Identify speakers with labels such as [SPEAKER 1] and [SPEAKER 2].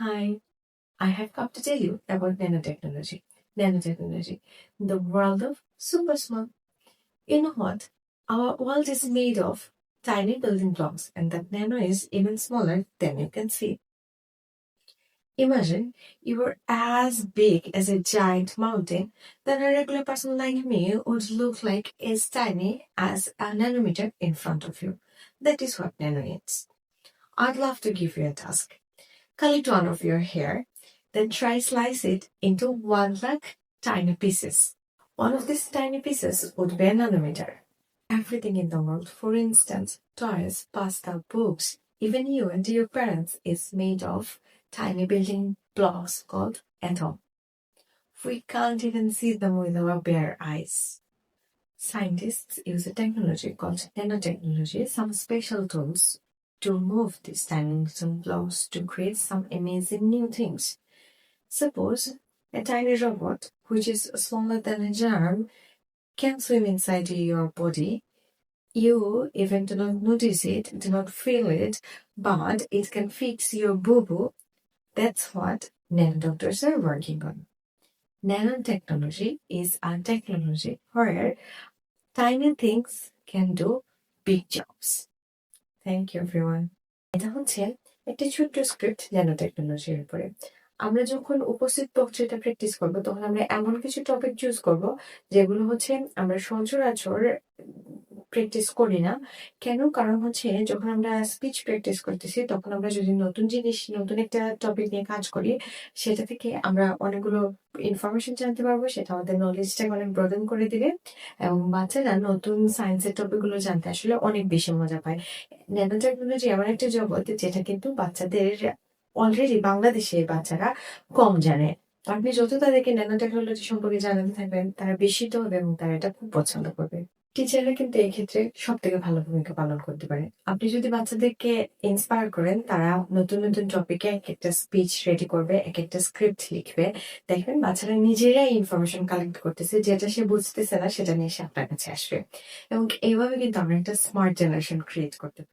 [SPEAKER 1] Hi, I have come to tell you about nanotechnology. Nanotechnology, the world of super small. You know what? Our world is made of tiny building blocks, and that nano is even smaller than you can see. Imagine you were as big as a giant mountain, then a regular person like me would look like as tiny as a nanometer in front of you. That is what nano is. I'd love to give you a task. Collect one of your hair, then try slice it into 1 lakh tiny pieces. One of these tiny pieces would be a nanometer. Everything in the world, for instance, toys, pasta, books, even you and your parents, is made of tiny building blocks called atom. We can't even see them with our bare eyes. Scientists use a technology called nanotechnology, some special tools to move these tiny little blocks to create some amazing new things. Suppose a tiny robot, which is smaller than a germ, can swim inside your body. You even do not notice it, do not feel it, but it can fix your boo boo. That's what nanodoctors are working on. Nanotechnology is a technology where tiny things can do big jobs. Thank you everyone. এটা হচ্ছে একটা ছোট্ট script nano টেকনোলজির উপরে। আমরা যখন উপস্থিত বক্তৃতা প্র্যাকটিস করব তখন আমরা এমন কিছু টপিক চুজ করব যেগুলো হচ্ছে আমরা সচরাচর প্র্যাকটিস করি না। কেন? কারণ হচ্ছে যখন আমরা স্পিচ প্র্যাকটিস করতেছি তখন আমরা যদি নতুন জিনিস, নতুন একটা টপিক নিয়ে কাজ করি, সেটা থেকে আমরা অনেকগুলো ইনফরমেশন জানতে পারবো। সেটা আমাদের নলেজটাকে অনেক ব্রডেন করে দিবে এবং বাচ্চারা নতুন সায়েন্সের টপিকগুলো জানতে আসলে অনেক বেশি মজা পায়। ন্যানো টেকনোলজি এমন একটা জগৎ যেটা কিন্তু বাচ্চাদের অলরেডি বাংলাদেশে বাচ্চারা কম জানে। আপনি যত তাদেরকে ন্যানো টেকনোলজি সম্পর্কে জানাতে থাকবেন তারা বিস্মিত হবে এবং তারা এটা খুব পছন্দ করবে। টিচাররা কিন্তু এই ক্ষেত্রে সব থেকে ভালো ভূমিকা পালন করতে পারে। আপনি যদি বাচ্চাদেরকে ইন্সপায়ার করেন, তারা নতুন নতুন টপিকে এক একটা স্পিচ রেডি করবে, এক একটা স্ক্রিপ্ট লিখবে। দেখবেন বাচ্চারা নিজেরাই ইনফরমেশন কালেক্ট করতেছে, যেটা সে বুঝতেছে না সেটা নিয়ে সে আপনার কাছে আসবে এবং এইভাবে কিন্তু আমরা একটা স্মার্ট জেনারেশন ক্রিয়েট করতে পারি।